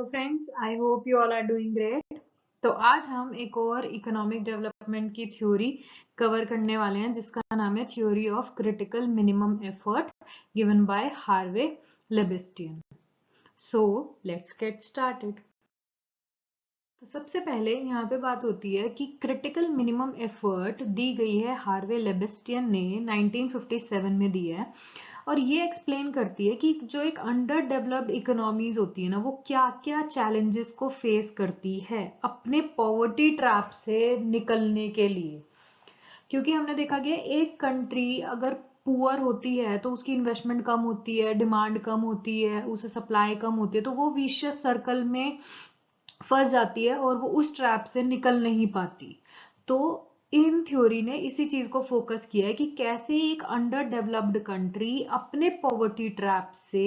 Hello friends, I hope you all are doing great. तो आज हम एक और इकोनॉमिक डेवलपमेंट की थ्योरी कवर करने वाले हैं जिसका नाम है theory of critical minimum effort given by Harvey Leibenstein. So let's get started. तो सबसे पहले यहाँ पे बात होती है कि क्रिटिकल मिनिमम एफर्ट दी गई है हार्वे लेबेस्टियन ने 1957 में दी है और ये एक्सप्लेन करती है कि जो एक अंडर डेवलप्ड इकोनॉमीज होती है ना, वो क्या क्या चैलेंजेस को फेस करती है अपने पॉवर्टी ट्रैप से निकलने के लिए। क्योंकि हमने देखा कि एक कंट्री अगर पुअर होती है तो उसकी इन्वेस्टमेंट कम होती है, डिमांड कम होती है, उसे सप्लाई कम होती है, तो वो विशियस सर्कल में फंस जाती है और वो उस ट्रैप से निकल नहीं पाती। तो इन थ्योरी ने इसी चीज को फोकस किया है कि कैसे एक अंडर डेवलप्ड कंट्री अपने पॉवर्टी ट्रैप से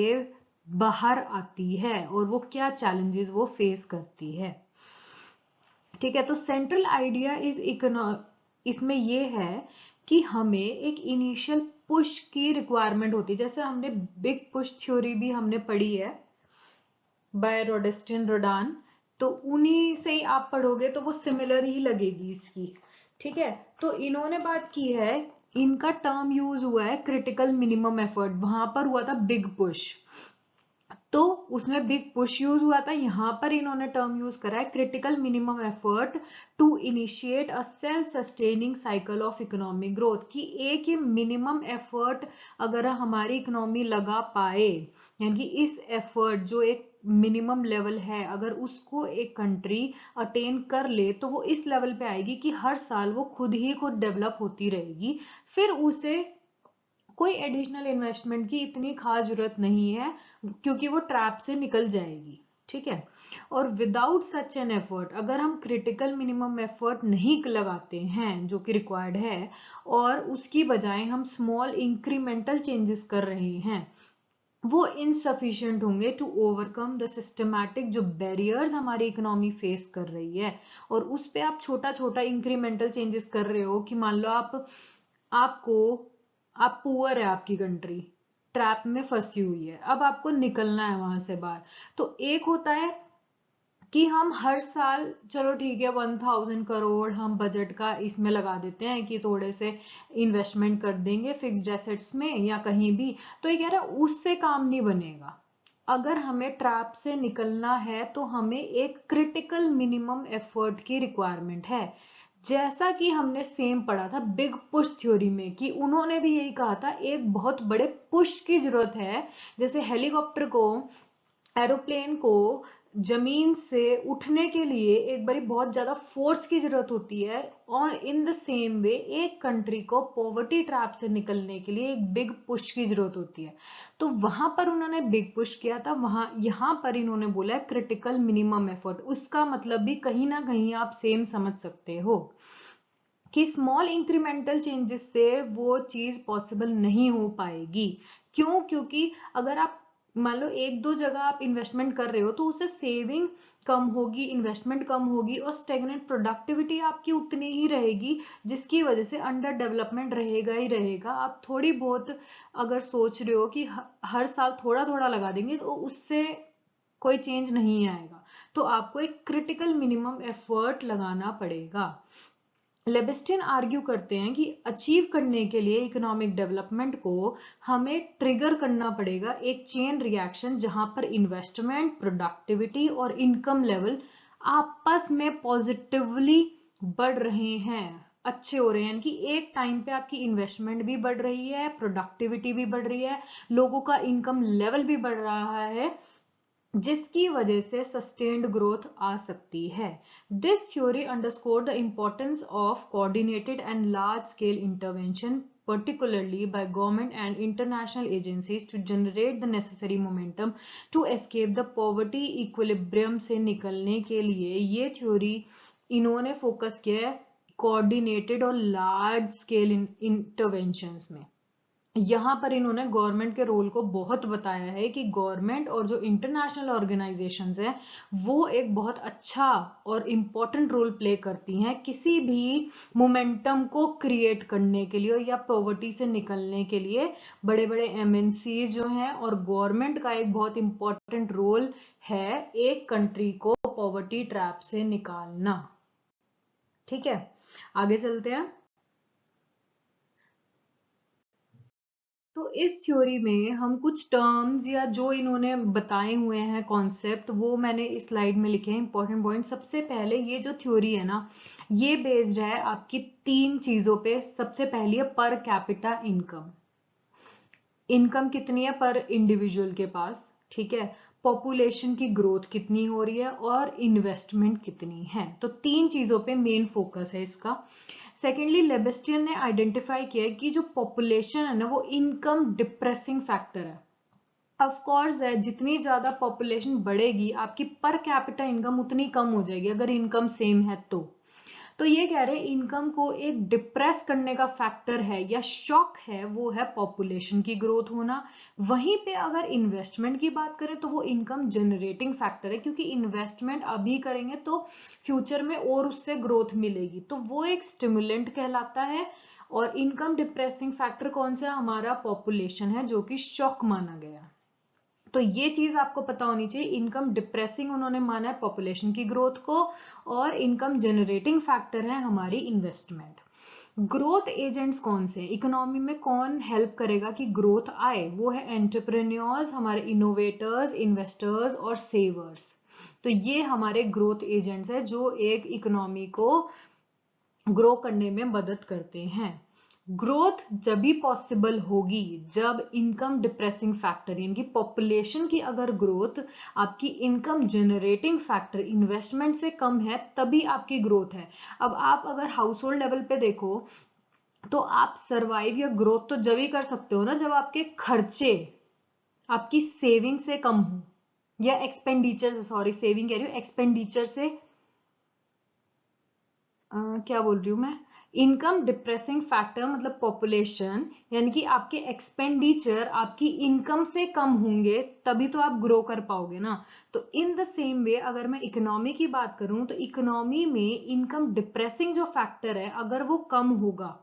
बाहर आती है और वो क्या चैलेंजेस वो फेस करती है। ठीक है, तो सेंट्रल आइडिया इसमें ये है कि हमें एक इनिशियल पुश की रिक्वायरमेंट होती है। जैसे हमने बिग पुश थ्योरी भी हमने पढ़ी है बाय रोडेस्टिन रोडान, तो उन्हीं से ही आप पढ़ोगे तो वो सिमिलर ही लगेगी इसकी। ठीक है, तो इन्होंने बात की है, इनका टर्म यूज हुआ है क्रिटिकल मिनिमम एफर्ट, वहां पर हुआ था बिग पुश, तो उसमें बिग पुश यूज हुआ था। यहां पर इन्होंने टर्म यूज करा है critical minimum effort to initiate a self sustaining cycle of economic growth, कि एक ये मिनिमम एफर्ट अगर हमारी इकोनॉमी लगा पाए, यानी कि इस एफर्ट जो एक मिनिमम लेवल है अगर उसको एक कंट्री अटेन कर ले तो वो इस लेवल पे आएगी कि हर साल वो खुद ही खुद डेवलप होती रहेगी, फिर उसे कोई एडिशनल इन्वेस्टमेंट की इतनी खास जरूरत नहीं है क्योंकि वो ट्रैप से निकल जाएगी। ठीक है, और विदाउट सच एन एफर्ट, अगर हम क्रिटिकल मिनिमम एफर्ट नहीं लगाते हैं जो कि रिक्वायर्ड है और उसकी बजाय हम स्मॉल इंक्रीमेंटल चेंजेस कर रहे हैं, वो इनसफिशिएंट होंगे टू ओवरकम द सिस्टमैटिक जो बैरियर्स हमारी इकोनॉमी फेस कर रही है। और उस पे आप छोटा छोटा इंक्रीमेंटल चेंजेस कर रहे हो कि मान लो आपको आप पुअर है, आपकी कंट्री ट्रैप में फंसी हुई है, अब आपको निकलना है वहां से बाहर। तो एक होता है कि हम हर साल, चलो ठीक है, 1000 करोड़ हम बजट का इसमें लगा देते हैं कि थोड़े से इन्वेस्टमेंट कर देंगे फिक्स्ड एसेट्स में या कहीं भी, तो ये कह रहा है उससे काम नहीं बनेगा। अगर हमें ट्रैप से निकलना है तो हमें एक क्रिटिकल मिनिमम एफर्ट की रिक्वायरमेंट है। जैसा कि हमने सेम पढ़ा था बिग पुश थ्योरी में कि उन्होंने भी यही कहा था, एक बहुत बड़े पुश की जरूरत है। जैसे हेलीकॉप्टर को, एरोप्लेन को जमीन से उठने के लिए एक बारी बहुत ज्यादा फोर्स की जरूरत होती है, और इन द सेम वे एक कंट्री को पॉवर्टी ट्रैप से निकलने के लिए एक बिग पुश की जरूरत होती है। तो वहां पर उन्होंने बिग पुश किया था, वहां यहां पर इन्होंने बोला है क्रिटिकल मिनिमम एफर्ट। उसका मतलब भी कहीं ना कहीं आप सेम समझ सकते हो कि स्मॉल इंक्रीमेंटल चेंजेस से वो चीज पॉसिबल नहीं हो पाएगी। क्यों? क्योंकि अगर आप मान लो एक दो जगह आप इन्वेस्टमेंट कर रहे हो तो उससे सेविंग कम होगी, इन्वेस्टमेंट कम होगी और स्टेगनेंट प्रोडक्टिविटी आपकी उतनी ही रहेगी, जिसकी वजह से अंडर डेवलपमेंट रहेगा ही रहेगा। आप थोड़ी बहुत अगर सोच रहे हो कि हर साल थोड़ा थोड़ा लगा देंगे तो उससे कोई चेंज नहीं आएगा। तो आपको एक क्रिटिकल मिनिमम एफर्ट लगाना पड़ेगा। लेबेस्टिन आर्ग्यू करते हैं कि अचीव करने के लिए इकोनॉमिक डेवलपमेंट को हमें ट्रिगर करना पड़ेगा एक चेन रिएक्शन, जहां पर इन्वेस्टमेंट, प्रोडक्टिविटी और इनकम लेवल आपस में पॉजिटिवली बढ़ रहे हैं, अच्छे हो रहे हैं। कि एक टाइम पे आपकी इन्वेस्टमेंट भी बढ़ रही है, प्रोडक्टिविटी भी बढ़ रही है, लोगों का इनकम लेवल भी बढ़ रहा है, जिसकी वजह से सस्टेन्ड ग्रोथ आ सकती है। This theory underscore the importance of coordinated and large scale intervention particularly by government and international agencies to generate the necessary momentum to escape the poverty equilibrium से निकलने के लिए ये थ्योरी इन्होंने फोकस किया है कोऑर्डिनेटेड और लार्ज स्केल इंटरवेंशंस में। यहाँ पर इन्होंने गवर्नमेंट के रोल को बहुत बताया है कि गवर्नमेंट और जो इंटरनेशनल ऑर्गेनाइजेशंस हैं वो एक बहुत अच्छा और इम्पोर्टेंट रोल प्ले करती हैं किसी भी मोमेंटम को क्रिएट करने के लिए या पॉवर्टी से निकलने के लिए। बड़े बड़े एमएनसी जो हैं और गवर्नमेंट का एक बहुत इम्पोर्टेंट रोल है एक कंट्री को पॉवर्टी ट्रैप से निकालना। ठीक है, आगे चलते हैं। तो इस थ्योरी में हम कुछ टर्म्स या जो इन्होंने बताए हुए हैं कॉन्सेप्ट वो मैंने इस स्लाइड में लिखे हैं इंपॉर्टेंट पॉइंट। सबसे पहले ये जो थ्योरी है ना ये बेस्ड है आपकी 3 चीजों पे। सबसे पहली है पर कैपिटा इनकम। इनकम कितनी है पर इंडिविजुअल के पास, ठीक है। पॉपुलेशन की ग्रोथ कितनी हो रही है और इन्वेस्टमेंट कितनी है। तो 3 चीजों पे मेन फोकस है इसका। सेकेंडली लेबेस्टियन ने आइडेंटिफाई किया कि जो पॉपुलेशन है ना वो इनकम डिप्रेसिंग फैक्टर है। ऑफ कोर्स है जितनी ज्यादा पॉपुलेशन बढ़ेगी आपकी पर कैपिटा इनकम उतनी कम हो जाएगी अगर इनकम सेम है तो ये कह रहे हैं इनकम को एक डिप्रेस करने का फैक्टर है या शॉक है वो है पॉपुलेशन की ग्रोथ होना। वहीं पे अगर इन्वेस्टमेंट की बात करें तो वो इनकम जनरेटिंग फैक्टर है क्योंकि इन्वेस्टमेंट अभी करेंगे तो फ्यूचर में और उससे ग्रोथ मिलेगी तो वो एक स्टिमुलेंट कहलाता है। और इनकम डिप्रेसिंग फैक्टर कौन सा हमारा पॉपुलेशन है जो कि शॉक माना गया। तो ये चीज आपको पता होनी चाहिए। इनकम डिप्रेसिंग उन्होंने माना है पॉपुलेशन की ग्रोथ को और इनकम जनरेटिंग फैक्टर है हमारी इन्वेस्टमेंट। ग्रोथ एजेंट्स कौन से इकोनॉमी में कौन हेल्प करेगा कि ग्रोथ आए वो है एंटरप्रेन्योर्स, हमारे इनोवेटर्स, इन्वेस्टर्स और सेवर्स। तो ये हमारे ग्रोथ एजेंट्स है जो एक इकोनॉमी को ग्रो करने में मदद करते हैं। ग्रोथ जब भी पॉसिबल होगी जब इनकम डिप्रेसिंग फैक्टर यानी कि पॉपुलेशन की अगर ग्रोथ आपकी इनकम जनरेटिंग फैक्टर इन्वेस्टमेंट से कम है तभी आपकी ग्रोथ है। अब आप अगर हाउस होल्ड लेवल पे देखो तो आप सरवाइव या ग्रोथ तो जब ही कर सकते हो ना जब आपके खर्चे आपकी सेविंग से कम हो या एक्सपेंडिचर, सॉरी सेविंग कह रही हूँ, एक्सपेंडिचर से क्या बोल रही हूँ मैं, इनकम डिप्रेसिंग फैक्टर मतलब पॉपुलेशन यानी कि आपके एक्सपेंडिचर आपकी इनकम से कम होंगे तभी तो आप ग्रो कर पाओगे ना। तो इन द सेम वे अगर मैं इकोनॉमी की बात करूं तो इकोनॉमी में इनकम डिप्रेसिंग जो फैक्टर है अगर वो कम होगा,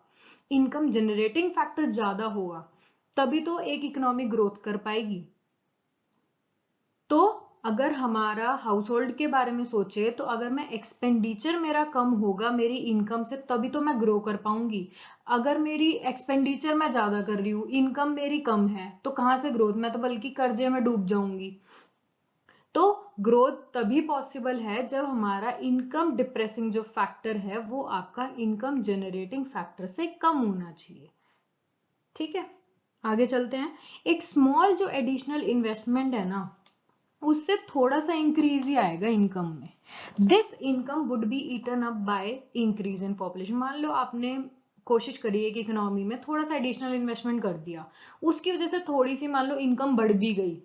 इनकम जनरेटिंग फैक्टर ज्यादा होगा तभी तो एक इकोनॉमी ग्रोथ कर पाएगी। तो अगर हमारा हाउस होल्ड के बारे में सोचे तो अगर मैं एक्सपेंडिचर मेरा कम होगा मेरी इनकम से तभी तो मैं ग्रो कर पाऊंगी। अगर मेरी एक्सपेंडिचर मैं ज्यादा कर रही हूँ इनकम मेरी कम है तो कहाँ से ग्रोथ, मैं तो बल्कि कर्जे में डूब जाऊंगी। तो ग्रोथ तभी पॉसिबल है जब हमारा इनकम डिप्रेसिंग जो फैक्टर है वो आपका इनकम जनरेटिंग फैक्टर से कम होना चाहिए। ठीक है, आगे चलते हैं। एक स्मॉल जो एडिशनल इन्वेस्टमेंट है ना उससे थोड़ा सा इंक्रीज ही आएगा इनकम में। This income would be eaten up by increase in population. मान लो आपने कोशिश करी है कि इकोनॉमी में थोड़ा सा एडिशनल इन्वेस्टमेंट कर दिया उसकी वजह से थोड़ी सी मान लो इनकम बढ़ भी गई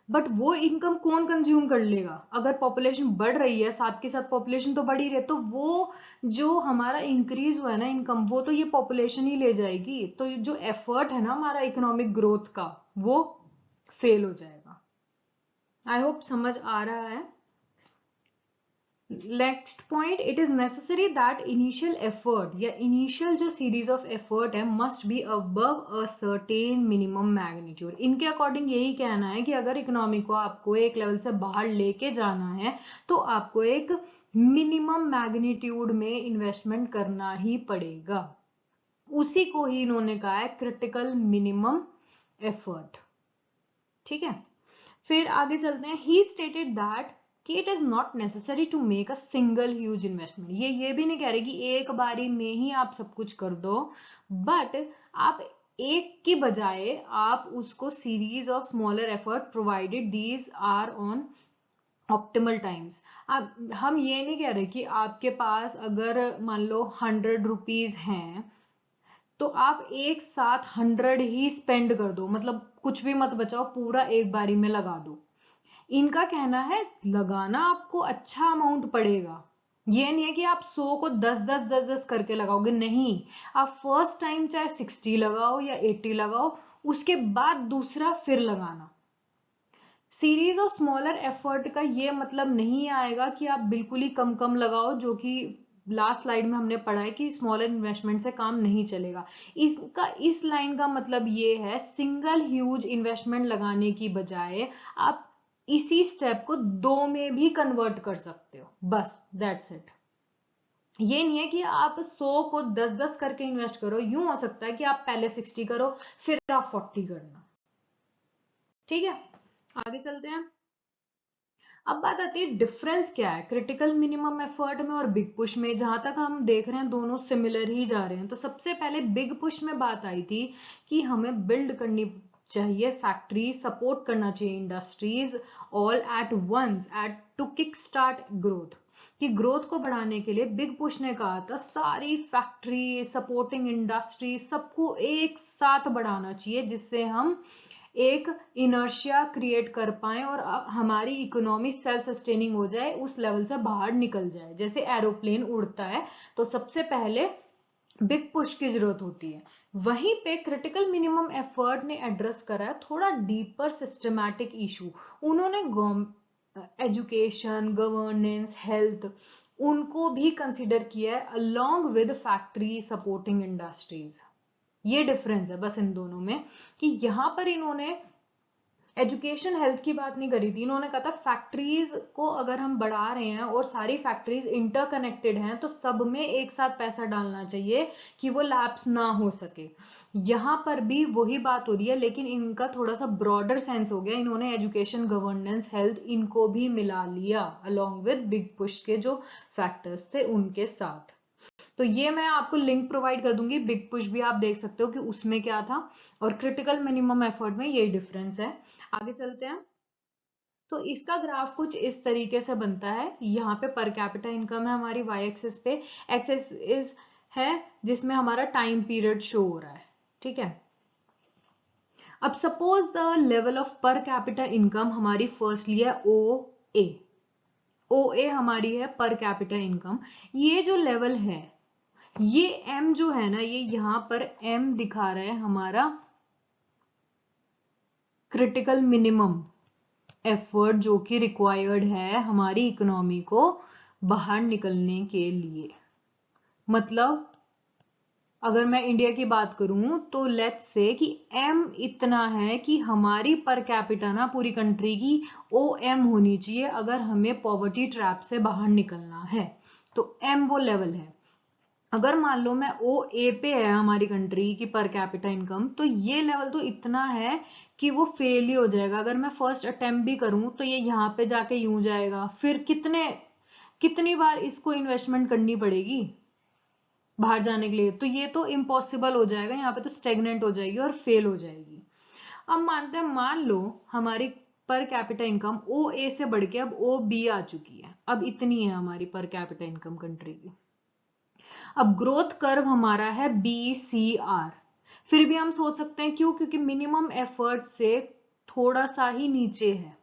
बट वो इनकम कौन कंज्यूम कर लेगा। अगर पॉपुलेशन बढ़ रही है साथ के साथ पॉपुलेशन तो बढ़ ही रही है तो वो जो हमारा इंक्रीज हुआ है ना इनकम वो तो ये पॉपुलेशन ही ले जाएगी। तो जो एफर्ट है ना हमारा इकोनॉमिक ग्रोथ का वो फेल हो जाएगा। आई होप समझ आ रहा है। Next point, it is necessary that initial effort या इनिशियल जो सीरीज ऑफ एफर्ट है must be above a certain minimum magnitude. इनके अकॉर्डिंग यही कहना है कि अगर इकोनॉमी को आपको एक लेवल से बाहर लेके जाना है तो आपको एक मिनिमम मैग्नीट्यूड में इन्वेस्टमेंट करना ही पड़ेगा। उसी को ही इन्होंने कहा है क्रिटिकल मिनिमम एफर्ट। ठीक है, फिर आगे चलते हैं। ही स्टेटेड दैट कि it is not necessary to make a single huge investment. ये भी नहीं कह रहे कि एक बारी में ही आप सब कुछ कर दो बट आप एक की बजाय आप उसको series of smaller effort provided these are on optimal times. अब हम ये नहीं कह रहे कि आपके पास अगर मान लो 100 रुपीज हैं तो आप एक साथ 100 ही स्पेंड कर दो, मतलब कुछ भी मत बचाओ पूरा एक बारी में लगा दो। इनका कहना है लगाना आपको अच्छा अमाउंट पड़ेगा ये नहीं है कि आप 100 को 10 करके लगाओगे, नहीं, आप फर्स्ट टाइम चाहे 60 लगाओ या 80 लगाओ, उसके बाद दूसरा फिर लगाना। सीरीज और स्मॉलर एफर्ट का ये मतलब नहीं आएगा कि आप बिल्कुल ही कम कम लगाओ, जो कि लास्ट स्लाइड में हमने पढ़ा है कि स्मॉलर इन्वेस्टमेंट से काम नहीं चलेगा। इसका इस लाइन का मतलब ये है, सिंगल ह्यूज इन्वेस्टमेंट लगाने की बजाय आप इसी स्टेप को 2 में भी कन्वर्ट कर सकते हो, बस दैट्स इट। ये नहीं है कि आप 100 को 10 करके इन्वेस्ट करो, यूं हो सकता है कि आप पहले 60 करो फिर आप 40 करना। ठीक है, आगे चलते हैं। अब बात आती है डिफरेंस क्या है क्रिटिकल मिनिमम एफर्ट में और बिग पुश में। जहां तक हम देख रहे हैं दोनों सिमिलर ही जा रहे हैं। तो सबसे पहले बिग पुश में बात आई थी कि हमें बिल्ड करनी चाहिए फैक्ट्री, सपोर्ट करना चाहिए industries all at once at to kick start growth. कि ग्रोथ को बढ़ाने के लिए बिग पुश ने कहा था सारी फैक्ट्री, सपोर्टिंग इंडस्ट्री, सबको एक साथ बढ़ाना चाहिए, जिससे हम एक इनर्शिया क्रिएट कर पाए और हमारी इकोनॉमी सेल्फ सस्टेनिंग हो जाए, उस लेवल से बाहर निकल जाए। जैसे एरोप्लेन उड़ता है तो सबसे पहले बिग पुश की जरूरत होती है। वहीं पे क्रिटिकल मिनिमम एफर्ट ने एड्रेस करा है थोड़ा डीपर सिस्टमैटिक इशू। उन्होंने एजुकेशन, गवर्नेंस, हेल्थ, उनको भी कंसिडर किया है along with factory supporting industries. ये डिफरेंस है बस इन दोनों में, कि यहां पर इन्होंने एजुकेशन हेल्थ की बात नहीं करी थी। इन्होंने कहा था फैक्ट्रीज को अगर हम बढ़ा रहे हैं और सारी फैक्ट्रीज इंटरकनेक्टेड हैं तो सब में एक साथ पैसा डालना चाहिए कि वो लैप्स ना हो सके। यहां पर भी वही बात हो रही है, लेकिन इनका थोड़ा सा ब्रॉडर सेंस हो गया। इन्होंने एजुकेशन, गवर्नेंस, हेल्थ इनको भी मिला लिया अलोंग विद बिग पुश के जो फैक्टर्स थे उनके साथ। तो ये मैं आपको लिंक प्रोवाइड कर दूंगी, बिग पुश भी आप देख सकते हो कि उसमें क्या था, और क्रिटिकल मिनिमम एफर्ट में यही डिफरेंस है। आगे चलते हैं। तो इसका ग्राफ कुछ इस तरीके से बनता है। यहाँ पे पर कैपिटा इनकम है हमारी वाई एक्सिस पे, एक्स एक्सिस है जिसमें हमारा टाइम पीरियड शो हो रहा है। ठीक है, अब suppose the level of per capita income हमारी फर्स्टली है ओ ए। ओ ए हमारी है पर कैपिटा इनकम। ये जो लेवल है, ये एम जो है ना, ये यहां पर एम दिखा रहा है हमारा क्रिटिकल मिनिमम एफर्ट जो कि रिक्वायर्ड है हमारी इकोनॉमी को बाहर निकलने के लिए। मतलब अगर मैं इंडिया की बात करूं तो लेट्स से कि एम इतना है कि हमारी पर कैपिटा ना पूरी कंट्री की ओ एम होनी चाहिए अगर हमें पॉवर्टी ट्रैप से बाहर निकलना है। तो एम वो लेवल है। अगर मान लो मैं ओ ए पे है हमारी कंट्री की पर कैपिटा इनकम, तो ये लेवल तो इतना है कि वो फेल ही हो जाएगा। अगर मैं फर्स्ट अटेम्प्ट भी करूं तो ये यहाँ पे जाके यूं जाएगा, फिर कितनी बार इसको इन्वेस्टमेंट करनी पड़ेगी बाहर जाने के लिए, तो ये तो इम्पॉसिबल हो जाएगा, यहाँ पे तो स्टेगनेंट हो जाएगी और फेल हो जाएगी। अब मानते हैं, मान लो हमारी पर कैपिटा इनकम ओ ए से बढ़ के अब ओ बी आ चुकी है, अब इतनी है हमारी पर कैपिटा इनकम कंट्री की। अब ग्रोथ कर्व हमारा है बी सी आर। फिर भी हम सोच सकते हैं क्यों, क्योंकि मिनिमम एफर्ट से थोड़ा सा ही नीचे है।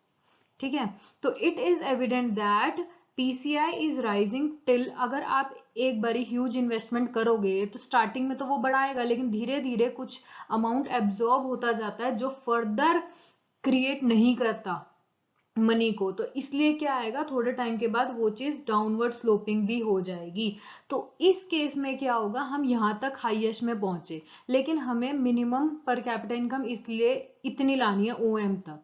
ठीक है, तो it is evident that PCI is rising till, अगर आप एक बारी ह्यूज इन्वेस्टमेंट करोगे तो स्टार्टिंग में तो वो बढ़ाएगा, लेकिन धीरे धीरे कुछ अमाउंट एब्जॉर्ब होता जाता है जो फर्दर क्रिएट नहीं करता मनी को। तो इसलिए क्या आएगा, थोड़े टाइम के बाद वो चीज डाउनवर्ड स्लोपिंग भी हो जाएगी। तो इस केस में क्या होगा, हम यहां तक हाईएस्ट में पहुंचे, लेकिन हमें मिनिमम पर कैपिटा इनकम इसलिए इतनी लानी है ओएम तक।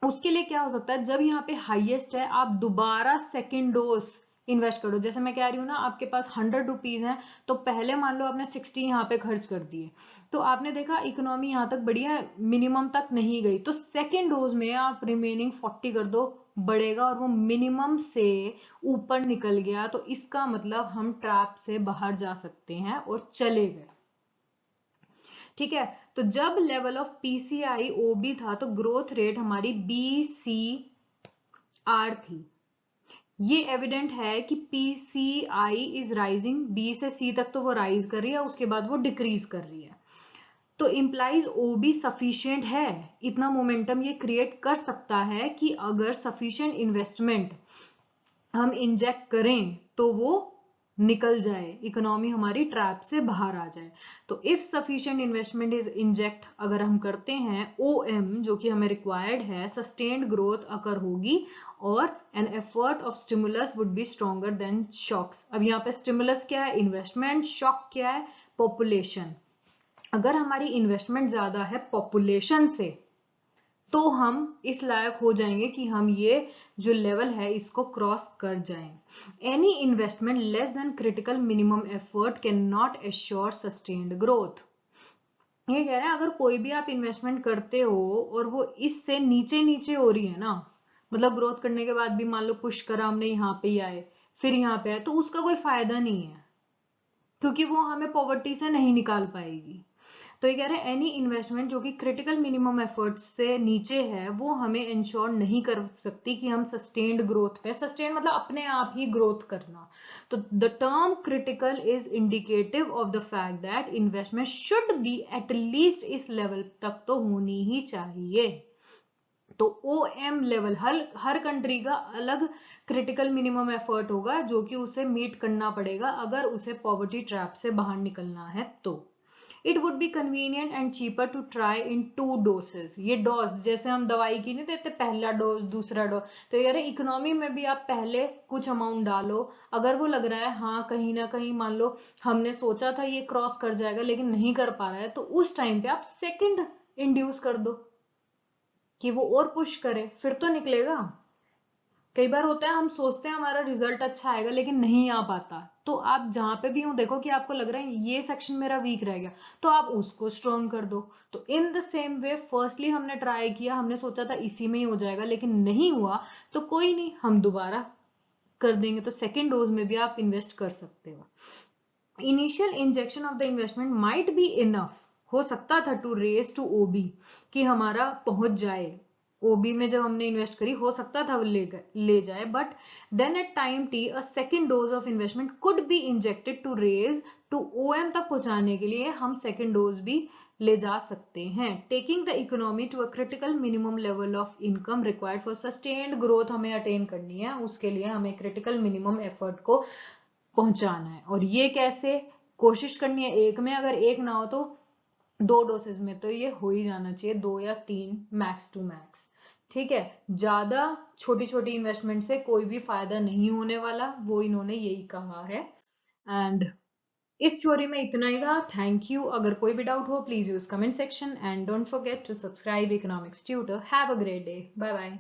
उसके लिए क्या हो सकता है, जब यहाँ पे हाईएस्ट है आप दोबारा सेकेंड डोज इन्वेस्ट करो। जैसे मैं कह रही हूँ ना, आपके पास 100 रुपीज है, तो पहले मान लो आपने 60 यहाँ पे खर्च कर दिए, तो आपने देखा इकोनॉमी यहाँ तक बढ़ी है, मिनिमम तक नहीं गई, तो सेकेंड डोज में आप रिमेनिंग 40 कर दो, बढ़ेगा, और वो मिनिमम से ऊपर निकल गया, तो इसका मतलब हम ट्रैप से बाहर जा सकते हैं और चले गए। ठीक है, तो जब लेवल ऑफ पीसीआई ओबी था तो ग्रोथ रेट हमारी बी सी आर थी। ये एविडेंट है कि पीसीआई इज राइजिंग, बी से सी तक तो वो राइज कर रही है, उसके बाद वो डिक्रीज कर रही है। तो इंप्लाइज ओबी सफिशिएंट है, इतना मोमेंटम ये क्रिएट कर सकता है कि अगर सफिशिएंट इन्वेस्टमेंट हम इंजेक्ट करें तो वो निकल जाए, इकोनॉमी हमारी ट्रैप से बाहर आ जाए। तो if sufficient investment is inject अगर हम करते हैं, OM जो कि हमें रिक्वायर्ड है, सस्टेन्ड ग्रोथ अकर होगी और an effort of stimulus would be stronger than shocks. अब यहाँ पे स्टिमुलस क्या है? इन्वेस्टमेंट। शॉक क्या है? पॉपुलेशन। अगर हमारी इन्वेस्टमेंट ज्यादा है पॉपुलेशन से तो हम इस लायक हो जाएंगे कि हम ये जो लेवल है इसको क्रॉस कर जाएं। Any investment less than critical minimum effort can not assure sustained growth. ये कह रहे हैं अगर कोई भी आप इन्वेस्टमेंट करते हो और वो इससे नीचे नीचे हो रही है ना, मतलब ग्रोथ करने के बाद भी मान लो पुश करा हमने, यहाँ पे ही आए फिर यहाँ पे आए, तो उसका कोई फायदा नहीं है क्योंकि वो हमें पॉवर्टी से नहीं निकाल पाएगी। तो ये कह रहे हैं एनी इन्वेस्टमेंट जो कि क्रिटिकल मिनिमम एफर्ट्स से नीचे है वो हमें इंश्योर नहीं कर सकती कि हम सस्टेन्ड ग्रोथ पे, सस्टेन मतलब अपने आप ही ग्रोथ करना। तो the term critical is indicative of the fact that investment should be at least इस लेवल तक तो होनी ही चाहिए। तो OM लेवल हर कंट्री का अलग क्रिटिकल मिनिमम एफर्ट होगा जो कि उसे मीट करना पड़ेगा अगर उसे पॉवर्टी ट्रैप से बाहर निकलना है। तो it would be convenient and cheaper to try in 2 dosages. ये डोज जैसे हम दवाई की नहीं देते, पहला डोज दूसरा डोज, तो यार इकोनॉमी में भी आप पहले कुछ अमाउंट डालो, अगर वो लग रहा है हाँ कहीं ना कहीं मान लो हमने सोचा था ये क्रॉस कर जाएगा लेकिन नहीं कर पा रहा है, तो उस टाइम पे आप सेकंड इंड्यूस कर दो कि वो और पुश करे, फिर तो निकलेगा। कई बार होता है हम सोचते हैं हमारा रिजल्ट अच्छा आएगा लेकिन नहीं आ पाता, तो आप जहां पे भी हो देखो कि आपको लग रहा है ये सेक्शन मेरा वीक रह गया तो आप उसको स्ट्रॉन्ग कर दो। तो in the same way firstly हमने ट्राई किया, हमने सोचा था इसी में ही हो जाएगा लेकिन नहीं हुआ, तो कोई नहीं हम दोबारा कर देंगे। तो सेकेंड डोज में भी आप इन्वेस्ट कर सकते हो। Initial injection of the investment might be enough, हो सकता था टू रेज टू OB कि हमारा पहुंच जाए, OB में जब हमने इन्वेस्ट करी हो सकता था वो ले जाए, but then at time T a second dose of investment could be injected to raise to OM तक पहुंचाने के लिए हम सेकेंड डोज भी ले जा सकते हैं। Taking the economy to a critical minimum level of income required for sustained growth हमें अटेन करनी है, उसके लिए हमें क्रिटिकल मिनिमम एफर्ट को पहुंचाना है। और ये कैसे कोशिश करनी है? एक में अगर एक ना हो तो 2 डोसेज में तो ये हो ही जाना चाहिए, 2 या 3 मैक्स टू मैक्स। ठीक है, ज्यादा छोटी छोटी इन्वेस्टमेंट से कोई भी फायदा नहीं होने वाला, वो इन्होंने यही कहा है। एंड इस थ्योरी में इतना ही था। Thank you. अगर कोई भी डाउट हो please use comment section and don't forget to subscribe economics tutor. Have a great day. Bye bye.